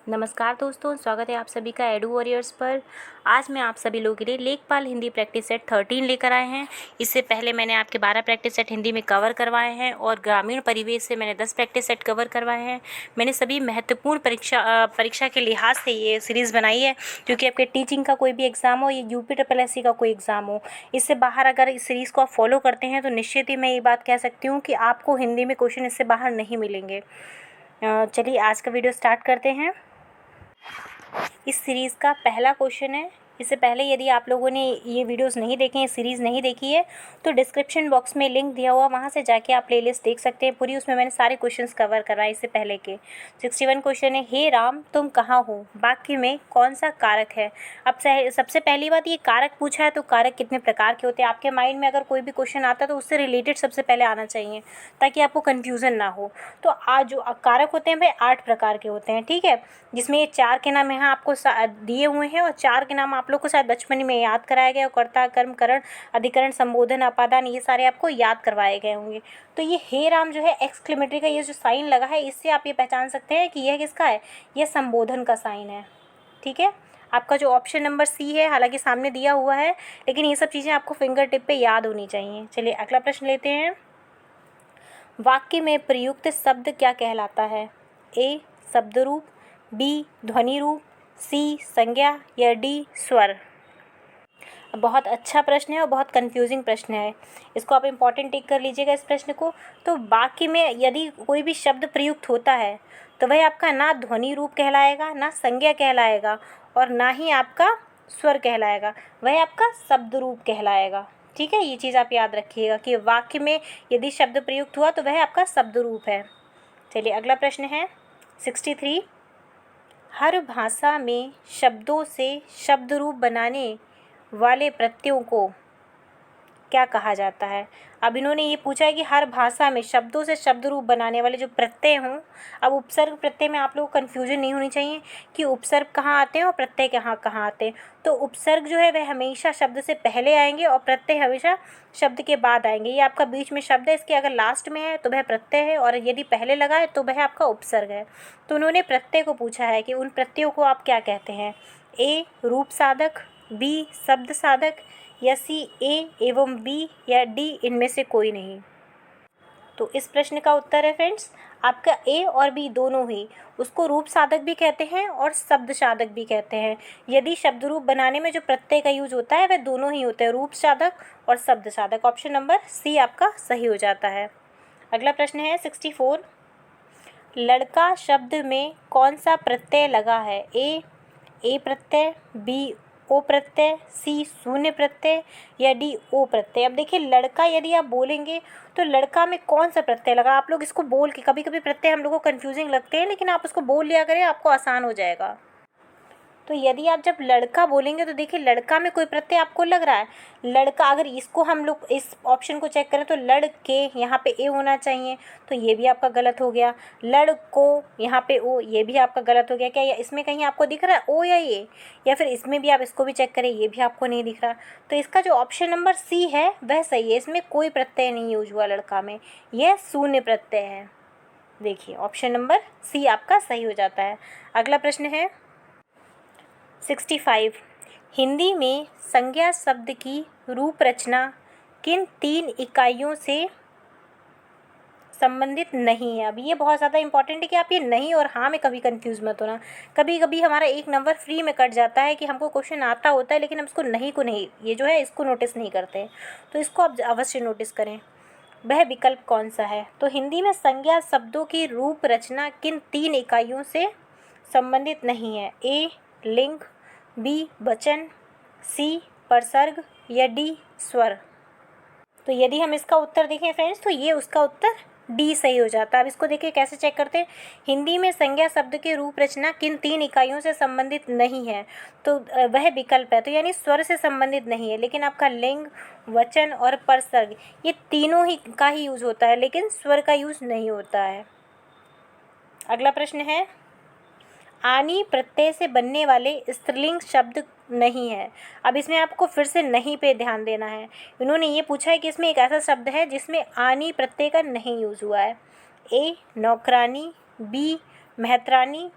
नमस्कार दोस्तों, स्वागत है आप सभी का एडू वॉरियर्स पर। आज मैं आप सभी लोगों के लिए लेखपाल हिंदी प्रैक्टिस सेट 13 लेकर आए हैं। इससे पहले मैंने आपके 12 प्रैक्टिस सेट हिंदी में कवर करवाए हैं और ग्रामीण परिवेश से मैंने 10 प्रैक्टिस सेट कवर करवाए हैं। मैंने सभी महत्वपूर्ण परीक्षा के लिहाज से ये सीरीज़ बनाई है, क्योंकि आपके टीचिंग का कोई भी एग्ज़ाम हो, ये UPSSC का कोई एग्ज़ाम हो, इससे बाहर अगर इस सीरीज़ को आप फॉलो करते हैं तो निश्चित ही मैं ये बात कह सकती हूँ कि आपको हिंदी में क्वेश्चन इससे बाहर नहीं मिलेंगे। चलिए आज का वीडियो स्टार्ट करते हैं। इस सीरीज़ का पहला क्वेश्चन है। इससे पहले यदि आप लोगों ने ये वीडियोस नहीं देखे हैं, सीरीज़ नहीं देखी है, तो डिस्क्रिप्शन बॉक्स में लिंक दिया हुआ, वहाँ से जाके आप प्लेलिस्ट देख सकते हैं पूरी। उसमें मैंने सारे क्वेश्चंस कवर कराए इससे पहले के। 61 क्वेश्चन है, हे राम तुम कहाँ हो, वाक्य में कौन सा कारक है। अब सबसे पहली बात, ये कारक पूछा है तो कारक कितने प्रकार के होते हैं। आपके माइंड में अगर कोई भी क्वेश्चन आता है तो उससे रिलेटेड सबसे पहले आना चाहिए, ताकि आपको कन्फ्यूज़न ना हो। तो आज जो कारक होते हैं भाई 8 प्रकार के होते हैं, ठीक है, जिसमें ये 4 के नाम यहाँ आपको दिए हुए हैं और 4 के नाम आप लोग को शायद बचपन में याद कराया गया। कर्ता, कर्म, करण, अधिकरण, संबोधन, अपादान, ये सारे आपको याद करवाए गए होंगे। तो ये हे राम जो है एक्सक्लेमेटरी का ये जो साइन लगा है, इससे आप ये पहचान सकते हैं कि यह किसका है, यह संबोधन का साइन है। ठीक है, आपका जो ऑप्शन नंबर सी है, हालांकि सामने दिया हुआ है, लेकिन ये सब चीज़ें आपको फिंगर टिप पे याद होनी चाहिए। चलिए अगला प्रश्न लेते हैं। वाक्य में प्रयुक्त शब्द क्या कहलाता है। ए शब्द रूप, बी ध्वनि रूप, सी संज्ञा या डी स्वर। बहुत अच्छा प्रश्न है और बहुत कंफ्यूजिंग प्रश्न है, इसको आप इम्पॉर्टेंट टिक कर लीजिएगा इस प्रश्न को। तो वाक्य में यदि कोई भी शब्द प्रयुक्त होता है तो वह आपका ना ध्वनि रूप कहलाएगा, ना संज्ञा कहलाएगा और ना ही आपका स्वर कहलाएगा, वह आपका शब्द रूप कहलाएगा। ठीक है, ये चीज़ आप याद रखिएगा कि वाक्य में यदि शब्द प्रयुक्त हुआ तो वह आपका शब्द रूप है। चलिए अगला प्रश्न है 63। हर भाषा में शब्दों से शब्द रूप बनाने वाले प्रत्ययों को क्या कहा जाता है। अब इन्होंने ये पूछा है कि हर भाषा में शब्दों से शब्द रूप बनाने वाले जो प्रत्यय हों। अब उपसर्ग प्रत्यय में आप लोगों को कन्फ्यूजन नहीं होनी चाहिए कि उपसर्ग कहाँ आते हैं और प्रत्यय कहाँ आते हैं। तो उपसर्ग जो है वह हमेशा शब्द से पहले आएंगे और प्रत्यय हमेशा शब्द के बाद आएंगे। ये आपका बीच में शब्द है, इसके अगर लास्ट में है तो वह प्रत्यय है और यदि पहले लगा है तो वह आपका उपसर्ग है। तो उन्होंने प्रत्यय को पूछा है कि उन प्रत्ययों को आप क्या कहते हैं। ए रूप साधक, बी शब्द साधक, या सी ए एवं बी, या डी इनमें से कोई नहीं। तो इस प्रश्न का उत्तर है फ्रेंड्स आपका ए और बी दोनों ही। उसको रूप साधक भी कहते हैं और शब्द साधक भी कहते हैं। यदि शब्द रूप बनाने में जो प्रत्यय का यूज होता है वह दोनों ही होते हैं, रूप साधक और शब्द साधक। ऑप्शन नंबर सी आपका सही हो जाता है। अगला प्रश्न है 64। लड़का शब्द में कौन सा प्रत्यय लगा है। ए प्रत्यय, बी ओ प्रत्यय, सी शून्य प्रत्यय, या डी ओ प्रत्यय। अब देखिए लड़का यदि आप बोलेंगे तो लड़का में कौन सा प्रत्यय लगा। आप लोग इसको बोल के, कभी कभी प्रत्यय हम लोग को कन्फ्यूजिंग लगते हैं, लेकिन आप उसको बोल लिया करें, आपको आसान हो जाएगा। तो यदि आप जब लड़का बोलेंगे तो देखिए लड़का में कोई प्रत्यय आपको लग रहा है। लड़का, अगर इसको हम लोग इस ऑप्शन को चेक करें तो लड़के, यहाँ पे ए होना चाहिए, तो ये भी आपका गलत हो गया। लड़को, यहाँ पे ओ, ये भी आपका गलत हो गया। क्या इसमें कहीं आपको दिख रहा है ओ या ये, या फिर इसमें भी आप इसको भी चेक करें, ये भी आपको नहीं दिख रहा। तो इसका जो ऑप्शन नंबर सी है वह सही है। इसमें कोई प्रत्यय नहीं यूज हुआ लड़का में, यह शून्य प्रत्यय है। देखिए ऑप्शन नंबर सी आपका सही हो जाता है। अगला प्रश्न है 65। हिंदी में संज्ञा शब्द की रूप रचना किन 3 इकाइयों से संबंधित नहीं है। अब ये बहुत ज़्यादा इंपॉर्टेंट है कि आप ये नहीं और हाँ में कभी कंफ्यूज मत होना। कभी कभी हमारा एक नंबर फ्री में कट जाता है कि हमको क्वेश्चन आता होता है लेकिन हम इसको नहीं को नहीं, ये जो है इसको नोटिस नहीं करते। तो इसको आप अवश्य नोटिस करें। वह विकल्प कौन सा है। तो हिंदी में संज्ञा शब्दों की रूप रचना किन 3 इकाइयों से संबंधित नहीं है। ए लिंग, बी वचन, सी प्रसर्ग, या डी स्वर। तो यदि हम इसका उत्तर देखें फ्रेंड्स तो ये उसका उत्तर डी सही हो जाता है। अब इसको देखिए कैसे चेक करते हैं। हिंदी में संज्ञा शब्द की रूप रचना किन 3 इकाइयों से संबंधित नहीं है, तो वह विकल्प है, तो यानी स्वर से संबंधित नहीं है। लेकिन आपका लिंग, वचन और प्रसर्ग ये तीनों ही का ही यूज होता है, लेकिन स्वर का यूज नहीं होता है। अगला प्रश्न है आनी प्रत्यय से बनने वाले स्त्रीलिंग शब्द नहीं है। अब इसमें आपको फिर से नहीं पे ध्यान देना है। इन्होंने ये पूछा है कि इसमें एक ऐसा शब्द है जिसमें आनी प्रत्यय का नहीं यूज हुआ है। ए नौकरानी, बी मेहतरानी,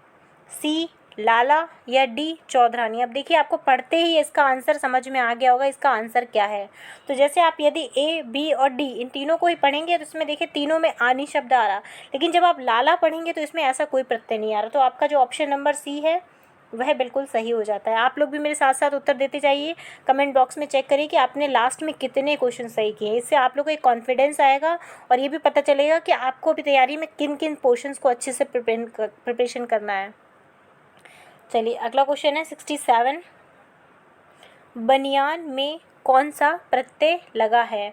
सी लाला या डी चौधरानी। अब देखिए आपको पढ़ते ही इसका आंसर समझ में आ गया होगा इसका आंसर क्या है। तो जैसे आप यदि ए, बी और डी इन तीनों को ही पढ़ेंगे तो इसमें देखिए तीनों में आनी शब्द आ रहा, लेकिन जब आप लाला पढ़ेंगे तो इसमें ऐसा कोई प्रत्यय नहीं आ रहा। तो आपका जो ऑप्शन नंबर सी है वह बिल्कुल सही हो जाता है। आप लोग भी मेरे साथ साथ उत्तर देते जाइए, कमेंट बॉक्स में चेक करिए कि आपने लास्ट में कितने क्वेश्चन सही किए। इससे आप लोग को एक कॉन्फिडेंस आएगा और ये भी पता चलेगा कि आपको भी तैयारी में किन किन पोर्शंस को अच्छे से प्रिपरेशन करना है। चलिए अगला क्वेश्चन है 67। बनियान में कौन सा प्रत्यय लगा है?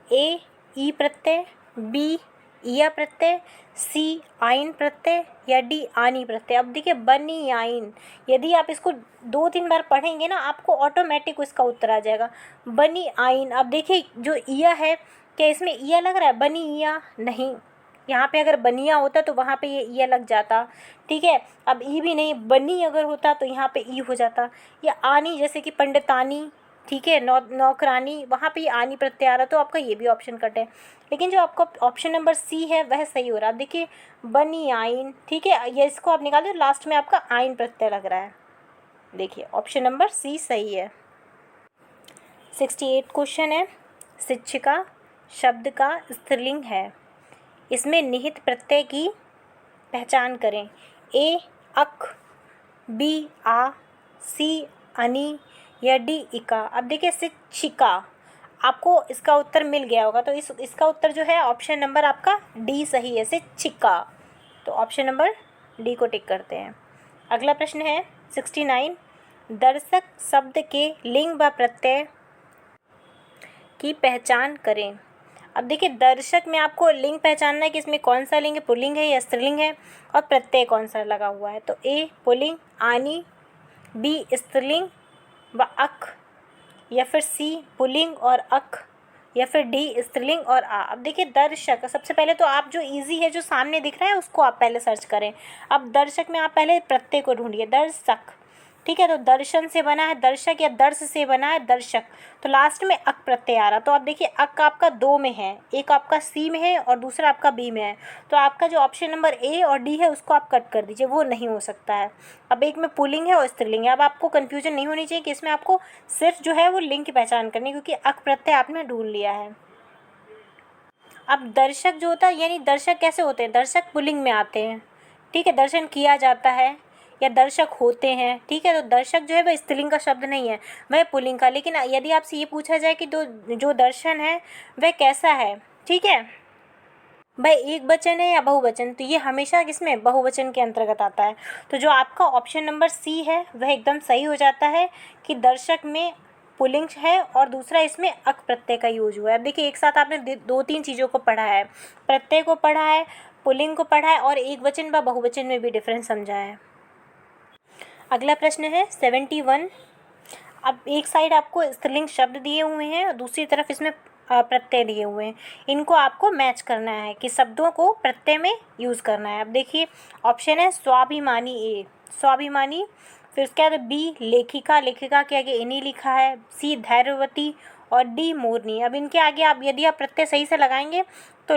ए ई प्रत्यय, बी इया प्रत्यय, सी आइन प्रत्यय या डी आनी प्रत्यय। अब देखिए बनियाइन, यदि आप इसको 2-3 बार पढ़ेंगे ना आपको ऑटोमेटिक इसका उत्तर आ जाएगा। बनियाइन। अब देखिए जो इया है, क्या इसमें इया लग रहा है? बनी इया नहीं, यहाँ पे अगर बनिया होता तो वहाँ पे ये इया लग जाता, ठीक है। अब ई भी नहीं, बनी अगर होता तो यहाँ पे ई हो जाता। या आनी जैसे कि पंडितानी, ठीक है, नौकरानी, वहाँ पे ये आनी प्रत्यय आ रहा, तो आपका ये भी ऑप्शन कट है। लेकिन जो आपका ऑप्शन नंबर सी है वह सही हो रहा है। अब देखिए बनी आइन, ठीक है, ये इसको आप निकाल दो, लास्ट में आपका आइन प्रत्यय लग रहा है। देखिए ऑप्शन नंबर सी सही है। 68 क्वेश्चन है। शिक्षिका शब्द का स्त्रीलिंग है, इसमें निहित प्रत्यय की पहचान करें। ए अक, बी आ, सी अनि या डी इका। अब देखिए शिक्षिका, आपको इसका उत्तर मिल गया होगा, तो इसका उत्तर जो है ऑप्शन नंबर आपका डी सही है, शिक्षिका। तो ऑप्शन नंबर डी को टिक करते हैं। अगला प्रश्न है 69। दर्शक शब्द के लिंग व प्रत्यय की पहचान करें। अब देखिए दर्शक में आपको लिंग पहचानना है कि इसमें कौन सा लिंग है, पुल्लिंग है या स्त्रीलिंग है, और प्रत्यय कौन सा लगा हुआ है। तो ए पुल्लिंग आनी, बी स्त्रीलिंग व अक, या फिर सी पुल्लिंग और अक, या फिर डी स्त्रीलिंग और आ। अब देखिए दर्शक, सबसे पहले तो आप जो इजी है जो सामने दिख रहा है उसको आप पहले सर्च करें। अब दर्शक में आप पहले प्रत्यय को ढूंढिए, दर्शक, ठीक है। तो दर्शन से बना है दर्शक, या दर्श से बना है दर्शक, तो लास्ट में अक प्रत्यय आ रहा। तो आप देखिए अक आपका 2 में है, एक आपका सी में है और दूसरा आपका बी में है। तो आपका जो ऑप्शन नंबर ए और डी है उसको आप कट कर दीजिए, वो नहीं हो सकता है। अब एक में पुल्लिंग है और स्त्रीलिंग है। अब आपको कन्फ्यूजन नहीं होनी चाहिए कि इसमें आपको सिर्फ जो है वो लिंग की पहचान करनी है, क्योंकि अक प्रत्यय आपने ढूंढ लिया है। अब दर्शक जो होता है, यानी दर्शक कैसे होते हैं? दर्शक पुल्लिंग में आते हैं, ठीक है, दर्शन किया जाता है या दर्शक होते हैं, ठीक है। तो दर्शक जो है वह स्त्रीलिंग का शब्द नहीं है, वह पुल्लिंग का। लेकिन यदि आपसे ये पूछा जाए कि जो दर्शन है वह कैसा है, ठीक है, वह एक वचन है या बहुवचन, तो ये हमेशा किसमें? बहुवचन के अंतर्गत आता है। तो जो आपका ऑप्शन नंबर सी है वह एकदम सही हो जाता है कि दर्शक में पुल्लिंग है और दूसरा इसमें अक प्रत्यय का यूज हुआ है। अब देखिए एक साथ आपने 2-3 चीज़ों को पढ़ा है, प्रत्यय को पढ़ा है, पुल्लिंग को पढ़ा है और एक वचन व बहुवचन में भी डिफरेंस समझा है। अगला प्रश्न है 71। अब एक साइड आपको स्त्रीलिंग शब्द दिए हुए हैं और दूसरी तरफ इसमें प्रत्यय दिए हुए हैं, इनको आपको मैच करना है कि शब्दों को प्रत्यय में यूज़ करना है। अब देखिए ऑप्शन है स्वाभिमानी, ए स्वाभिमानी, फिर उसके बाद बी लेखिका, लेखिका के आगे इन्हीं लिखा है, सी धैर्यवती और डी मोरनी। अब इनके आगे आप यदि आप प्रत्यय सही से लगाएंगे तो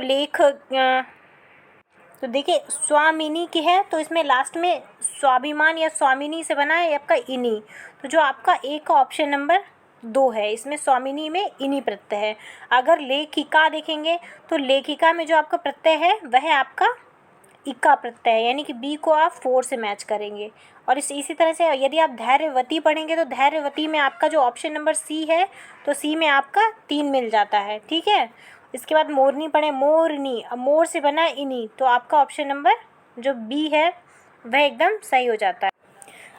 तो देखिए स्वामिनी की है, तो इसमें लास्ट में स्वाभिमान या स्वामिनी से बना है आपका इनी। तो जो आपका ए का ऑप्शन नंबर 2 है, इसमें स्वामिनी में इनी प्रत्यय है। अगर लेखिका देखेंगे तो लेखिका में जो आपका प्रत्यय है वह आपका इका प्रत्यय है, यानी कि बी को आप 4 से मैच करेंगे। और इसी तरह से यदि आप धैर्यवती पढ़ेंगे तो धैर्यवती में आपका जो ऑप्शन नंबर सी है, तो सी में आपका 3 मिल जाता है, ठीक है। इसके बाद मोरनी पढ़े, मोरनी, अब मोर से बना है इनी, तो आपका ऑप्शन नंबर जो बी है वह एकदम सही हो जाता है।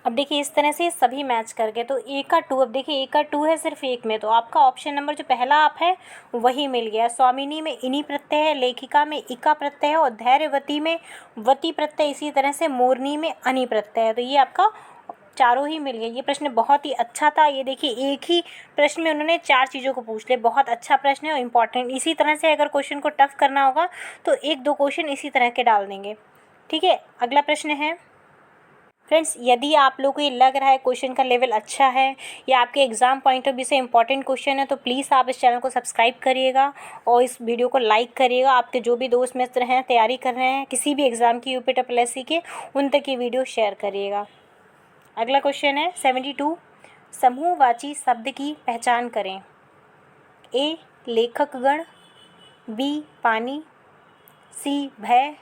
अब देखिए इस तरह से सभी मैच कर गए, तो ए का 2, अब देखिए ए का 2 है सिर्फ एक में, तो आपका ऑप्शन नंबर जो पहला आप है वही मिल गया। स्वामिनी में इनी प्रत्यय है, लेखिका में इका प्रत्यय है और धैर्यवती में वती प्रत्यय, इसी तरह से मोरनी में अनि प्रत्यय है। तो ये आपका चारों ही मिल गए। ये प्रश्न बहुत ही अच्छा था। ये देखिए एक ही प्रश्न में उन्होंने 4 चीज़ों को पूछ लिया। बहुत अच्छा प्रश्न है और इम्पॉर्टेंट। इसी तरह से अगर क्वेश्चन को टफ करना होगा तो 1-2 क्वेश्चन इसी तरह के डाल देंगे, ठीक है। अगला प्रश्न है फ्रेंड्स, यदि आप लोगों को ये लग रहा है क्वेश्चन का लेवल अच्छा है या आपके एग्ज़ाम पॉइंट ऑफ व्यू से इंपॉर्टेंट क्वेश्चन है, तो प्लीज़ आप इस चैनल को सब्सक्राइब करिएगा और इस वीडियो को लाइक करिएगा। आपके जो भी दोस्त मित्र हैं तैयारी कर रहे हैं किसी भी एग्ज़ाम की, यूपी SSC के, उन तक ये वीडियो शेयर करिएगा। अगला क्वेश्चन है 72, समूहवाची शब्द की पहचान करें। ए लेखकगण, बी पानी, सी भय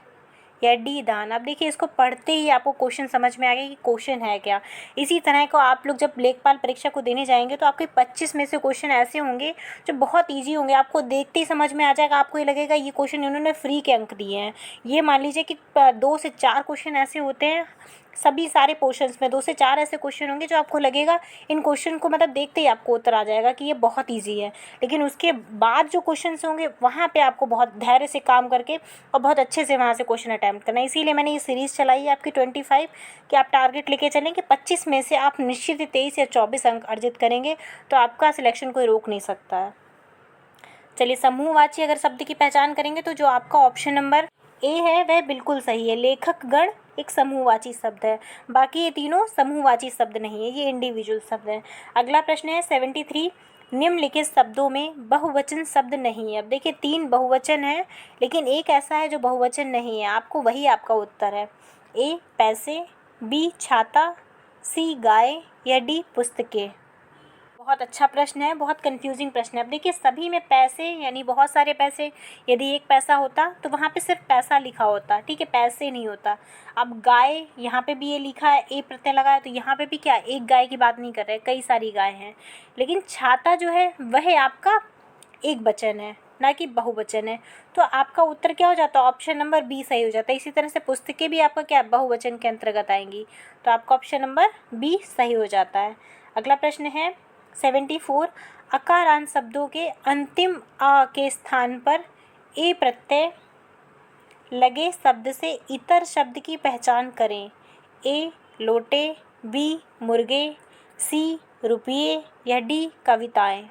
या डी दान। अब देखिए इसको पढ़ते ही आपको क्वेश्चन समझ में आ गया कि क्वेश्चन है क्या। इसी तरह को आप लोग जब लेखपाल परीक्षा को देने जाएंगे तो आपके 25 में से क्वेश्चन ऐसे होंगे जो बहुत इजी होंगे, आपको देखते ही समझ में आ जाएगा। आपको ये लगेगा ये क्वेश्चन इन्होंने फ्री के अंक दिए हैं। ये मान लीजिए कि 2 से 4 क्वेश्चन ऐसे होते हैं, सभी सारे पोर्शंस में 2 से 4 ऐसे क्वेश्चन होंगे जो आपको लगेगा इन क्वेश्चन को मतलब देखते ही आपको उत्तर आ जाएगा कि ये बहुत ईजी है। लेकिन उसके बाद जो क्वेश्चन होंगे वहाँ पे आपको बहुत धैर्य से काम करके और बहुत अच्छे से वहाँ से क्वेश्चन अटैम्प्ट करना है। इसीलिए मैंने ये सीरीज़ चलाई है आपकी 25 कि आप टारगेट लेके चलें कि 25 में से आप निश्चित ही 23 या 24 अंक अर्जित करेंगे तो आपका सिलेक्शन कोई रोक नहीं सकता है। चलिए, समूहवाची अगर शब्द की पहचान करेंगे तो जो आपका ऑप्शन नंबर ए है वह बिल्कुल सही है। लेखक गण एक समूहवाची शब्द है, बाकी ये तीनों समूहवाची शब्द नहीं है, ये इंडिविजुअल शब्द है। अगला प्रश्न है 73, निम्नलिखित शब्दों में बहुवचन शब्द नहीं है। अब देखिए 3 बहुवचन है लेकिन एक ऐसा है जो बहुवचन नहीं है, आपको वही आपका उत्तर है। ए पैसे, बी छाता, सी गाय या डी पुस्तकें। बहुत अच्छा प्रश्न है, बहुत कंफ्यूजिंग प्रश्न है। अब देखिए सभी में पैसे यानी बहुत सारे पैसे, यदि एक पैसा होता तो वहाँ पे सिर्फ पैसा लिखा होता, ठीक है, पैसे नहीं होता। अब गाय यहाँ पे भी ये लिखा है, ए प्रत्यय लगा है, तो यहाँ पे भी क्या एक गाय की बात नहीं कर रहे, कई सारी गाय हैं। लेकिन छाता जो है वह आपका एक वचन है, ना कि बहुवचन है, तो आपका उत्तर क्या हो जाता है, ऑप्शन नंबर बी सही हो जाता है। इसी तरह से पुस्तकें भी आपका क्या बहुवचन के अंतर्गत आएंगी, तो आपका ऑप्शन नंबर बी सही हो जाता है। अगला प्रश्न है 74, अकारांत शब्दों के अंतिम आ के स्थान पर ए प्रत्यय लगे शब्द से इतर शब्द की पहचान करें। ए लोटे, बी मुर्गे, सी रुपये या डी कविताएं।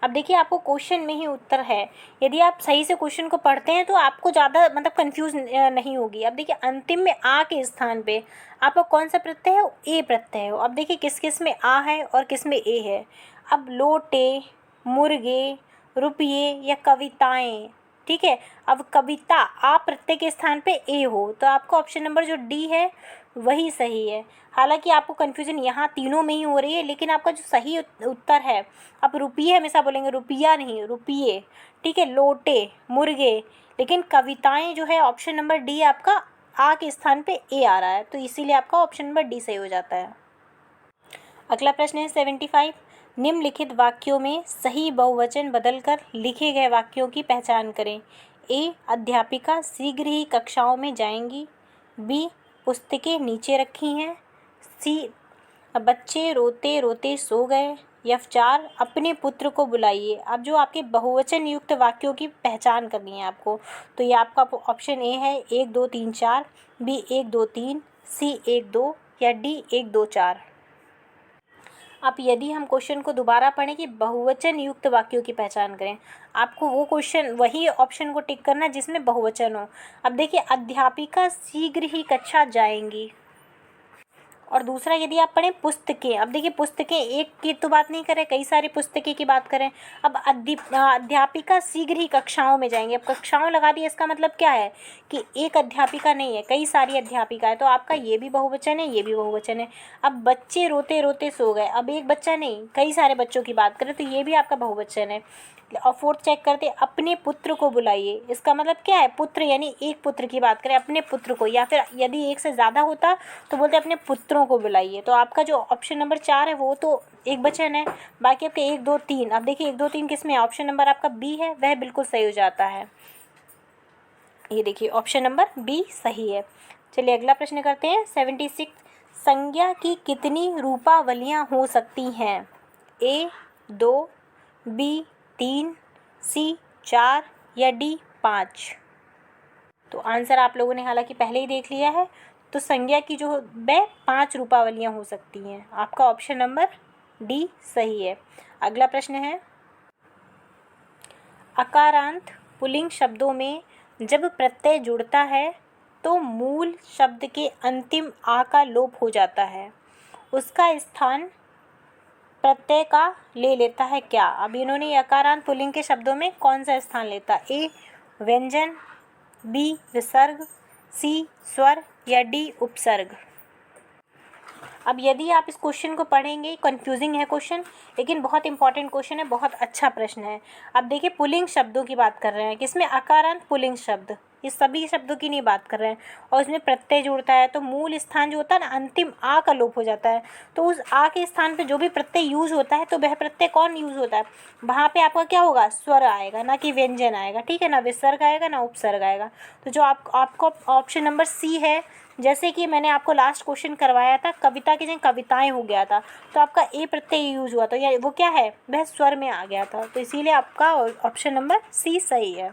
अब देखिए आपको क्वेश्चन में ही उत्तर है, यदि आप सही से क्वेश्चन को पढ़ते हैं तो आपको ज़्यादा मतलब कंफ्यूज नहीं होगी। अब देखिए अंतिम में आ के स्थान पे आपका कौन सा प्रत्यय है, ए प्रत्यय हो। अब देखिए किस किस में आ है और किस में ए है। अब लोटे, मुर्गे, रुपये या कविताएं, ठीक है। अब कविता आ प्रत्यय के स्थान पे ए हो तो आपका ऑप्शन नंबर जो डी है वही सही है। हालांकि आपको कन्फ्यूजन यहाँ तीनों में ही हो रही है, लेकिन आपका जो सही उत्तर है, आप रुपये हमेशा बोलेंगे, रुपया नहीं रुपये, ठीक है। लोटे, मुर्गे, लेकिन कविताएं जो है ऑप्शन नंबर डी आपका आ के स्थान पे ए आ रहा है, तो इसीलिए आपका ऑप्शन नंबर डी सही हो जाता है। अगला प्रश्न है 75, निम्नलिखित वाक्यों में सही बहुवचन बदलकर लिखे गए वाक्यों की पहचान करें। ए अध्यापिका शीघ्र ही कक्षाओं में जाएंगी, बी पुस्तकें नीचे रखी हैं, सी बच्चे रोते रोते सो गए, या 4 अपने पुत्र को बुलाइए। अब जो आपके बहुवचन युक्त वाक्यों की पहचान करनी है आपको, तो ये आपका ऑप्शन ए है 1 2 3 4, बी 1 2 3, सी 1 2 या डी 1 2 4। अब यदि हम क्वेश्चन को दोबारा पढ़ें कि बहुवचन युक्त वाक्यों की पहचान करें, आपको वो क्वेश्चन वही ऑप्शन को टिक करना है जिसमें बहुवचन हो। अब देखिए अध्यापिका शीघ्र ही कक्षा जाएंगी, और दूसरा यदि आप पढ़ें पुस्तकें, अब देखिए पुस्तकें एक की तो बात नहीं करें, कई सारी पुस्तकें की बात करें। अब अध्यापिका शीघ्र ही कक्षाओं में जाएंगे, अब कक्षाओं लगा दिया, इसका मतलब क्या है कि एक अध्यापिका नहीं है, कई सारी अध्यापिका है, तो आपका ये भी बहुवचन है, ये भी बहुवचन है। अब बच्चे रोते रोते सो गए, अब एक बच्चा नहीं कई सारे बच्चों की बात करें तो ये भी आपका बहुवचन है। और 4th चेक करते अपने पुत्र को बुलाइए, इसका मतलब क्या है, पुत्र यानी एक पुत्र की बात करें, अपने पुत्र को, या फिर यदि एक से ज़्यादा होता तो बोलते अपने पुत्रों को बुलाइए। तो आपका जो ऑप्शन नंबर 4 है वो तो एक वचन है, बाकी आपके 1 2 3। अब देखिए 1 2 3 किस में, ऑप्शन नंबर आपका बी है, वह बिल्कुल सही हो जाता है। ये देखिए ऑप्शन नंबर बी सही है। चलिए अगला प्रश्न करते हैं 76, संज्ञा की कितनी रूपावलियाँ हो सकती हैं। ए 2, बी 3, सी 4 या डी 5। तो आंसर आप लोगों ने हालांकि पहले ही देख लिया है, तो संज्ञा की जो वह 5 रूपावलियाँ हो सकती हैं, आपका ऑप्शन नंबर डी सही है। अगला प्रश्न है, अकारांत पुल्लिंग शब्दों में जब प्रत्यय जुड़ता है तो मूल शब्द के अंतिम आ का लोप हो जाता है, उसका स्थान प्रत्यय का ले लेता है क्या। अब इन्होंने अकारांत पुल्लिंग के शब्दों में कौन सा स्थान लेता, ए व्यंजन, बी विसर्ग, सी स्वर या डी उपसर्ग। अब यदि आप इस क्वेश्चन को पढ़ेंगे, कंफ्यूजिंग है क्वेश्चन, लेकिन बहुत इंपॉर्टेंट क्वेश्चन है, बहुत अच्छा प्रश्न है। अब देखिए पुल्लिंग शब्दों की बात कर रहे हैं, किसमें अकारांत पुल्लिंग शब्द, ये सभी शब्दों की नहीं बात कर रहे हैं, और इसमें प्रत्यय जुड़ता है, तो मूल स्थान जो होता है ना, अंतिम आ का लोप हो जाता है, तो उस आ के स्थान पे जो भी प्रत्यय यूज होता है, तो वह प्रत्यय कौन यूज होता है, वहाँ पे आपका क्या होगा, स्वर आएगा, ना कि व्यंजन आएगा, ठीक है ना, विसर्ग आएगा ना उपसर्ग आएगा। तो जो आपको ऑप्शन नंबर सी है, जैसे कि मैंने आपको लास्ट क्वेश्चन करवाया था, कविता की जगह कविताएं हो गया था, तो आपका ए प्रत्यय यूज हुआ था, या वो क्या है, वह स्वर में आ गया था, तो इसीलिए आपका ऑप्शन नंबर सी सही है।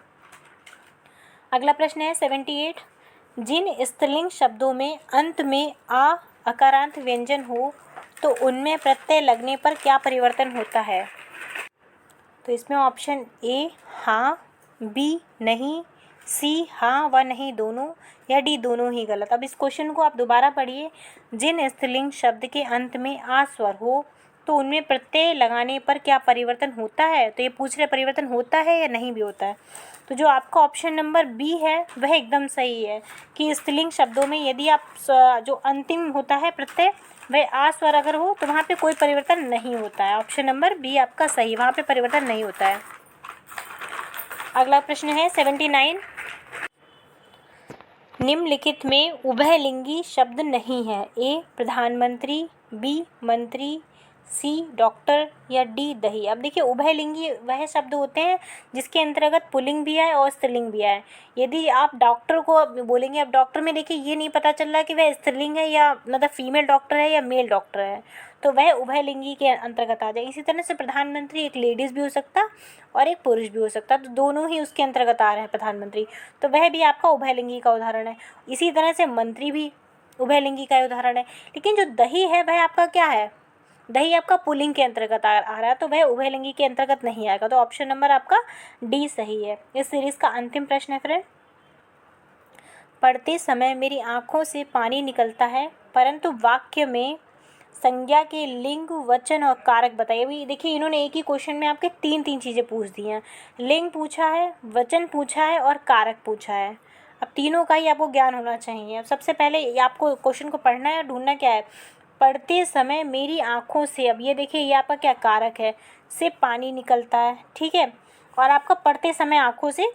अगला प्रश्न है 78, जिन स्त्रीलिंग शब्दों में अंत में आ अकारांत व्यंजन हो तो उनमें प्रत्यय लगने पर क्या परिवर्तन होता है। तो इसमें ऑप्शन ए हाँ, बी नहीं, सी हाँ व नहीं दोनों, या डी दोनों ही गलत। अब इस क्वेश्चन को आप दोबारा पढ़िए। जिन स्त्रीलिंग शब्द के अंत में आ स्वर हो तो उनमें प्रत्यय लगाने पर क्या परिवर्तन होता है, तो ये पूछ रहे परिवर्तन होता है या नहीं भी होता है। तो जो आपका ऑप्शन नंबर बी है वह एकदम सही है, कि स्त्रीलिंग शब्दों में यदि आप जो अंतिम होता है प्रत्यय वह आ स्वर अगर हो तो वहाँ पे कोई परिवर्तन नहीं होता है। ऑप्शन नंबर बी आपका सही, वहाँ पे परिवर्तन नहीं होता है। अगला प्रश्न है 79, निम्नलिखित में उभयलिंगी शब्द नहीं है, ए प्रधानमंत्री, बी मंत्री, सी डॉक्टर, या डी दही। अब देखिए उभयलिंगी वह शब्द होते हैं जिसके अंतर्गत पुल्लिंग भी है और स्त्रीलिंग भी है। यदि आप डॉक्टर को बोलेंगे, अब डॉक्टर में देखिए ये नहीं पता चल रहा कि वह स्त्रीलिंग है या मतलब फीमेल डॉक्टर है या मेल डॉक्टर है, तो वह उभयलिंगी के अंतर्गत आ जाए। इसी तरह से प्रधानमंत्री एक लेडीज़ भी हो सकता और एक पुरुष भी हो सकता, तो दोनों ही उसके अंतर्गत आ रहे हैं प्रधानमंत्री, तो वह भी आपका उभयलिंगी का उदाहरण है। इसी तरह से मंत्री भी उभयलिंगी का उदाहरण है। लेकिन जो दही है वह आपका क्या है, दही आपका पुल्लिंग के अंतर्गत आ रहा है, तो वह उभयलिंगी के अंतर्गत नहीं आएगा। तो ऑप्शन नंबर आपका डी सही है। इस सीरीज का अंतिम प्रश्न है फ्रेंड, पढ़ते समय मेरी आंखों से पानी निकलता है परंतु वाक्य में संज्ञा के लिंग, वचन और कारक बताइए। अभी देखिए इन्होंने एक ही क्वेश्चन में आपके तीन चीज़ें पूछ दी हैं, लिंग पूछा है, वचन पूछा है और कारक पूछा है। अब तीनों का ही आपको ज्ञान होना चाहिए। अब सबसे पहले ये आपको क्वेश्चन को पढ़ना है और ढूंढना क्या है, पढ़ते समय मेरी आँखों से, अब ये देखिए ये आपका क्या कारक है, से पानी निकलता है, ठीक है, और आपका पढ़ते समय आँखों से।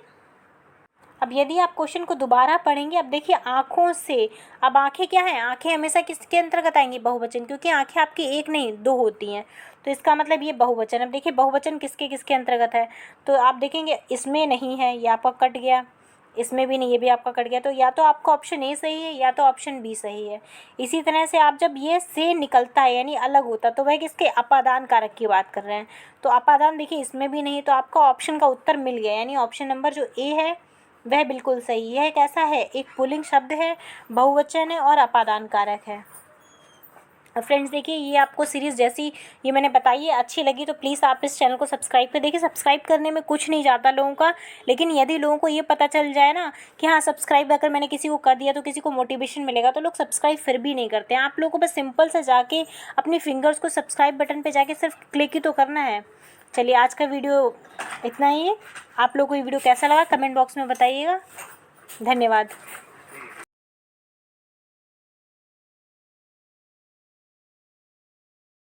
अब यदि आप क्वेश्चन को दोबारा पढ़ेंगे, अब देखिए आँखों से, अब आँखें क्या हैं, आँखें हमेशा किसके अंतर्गत आएंगी, बहुवचन, क्योंकि आँखें आपकी एक नहीं दो होती हैं, तो इसका मतलब ये बहुवचन। अब देखिए बहुवचन किसके किसके अंतर्गत है, तो आप देखेंगे इसमें नहीं है, ये आपका कट गया, इसमें भी नहीं, ये भी आपका कट गया, तो या तो आपका ऑप्शन ए सही है या तो ऑप्शन बी सही है। इसी तरह से आप जब ये से निकलता है यानी अलग होता, तो वह किसके, अपादान कारक की बात कर रहे हैं, तो अपादान देखिए इसमें भी नहीं, तो आपका ऑप्शन का उत्तर मिल गया, यानी ऑप्शन नंबर जो ए है वह बिल्कुल सही है। कैसा है, एक पुल्लिंग शब्द है, बहुवचन है और अपादान कारक है। फ्रेंड्स देखिए ये आपको सीरीज़ जैसी ये मैंने बताई है अच्छी लगी तो प्लीज़ आप इस चैनल को सब्सक्राइब कर देखिए। सब्सक्राइब करने में कुछ नहीं जाता लोगों का, लेकिन यदि लोगों को ये पता चल जाए ना कि हाँ सब्सक्राइब अगर मैंने किसी को कर दिया तो किसी को मोटिवेशन मिलेगा, तो लोग सब्सक्राइब फिर भी नहीं करते हैं। आप लोगों को बस सिंपल से जाके अपनी फिंगर्स को सब्सक्राइब बटन पर जाके सिर्फ क्लिक ही तो करना है। चलिए आज का वीडियो इतना ही है। आप लोगों को ये वीडियो कैसा लगा कमेंट बॉक्स में बताइएगा। धन्यवाद।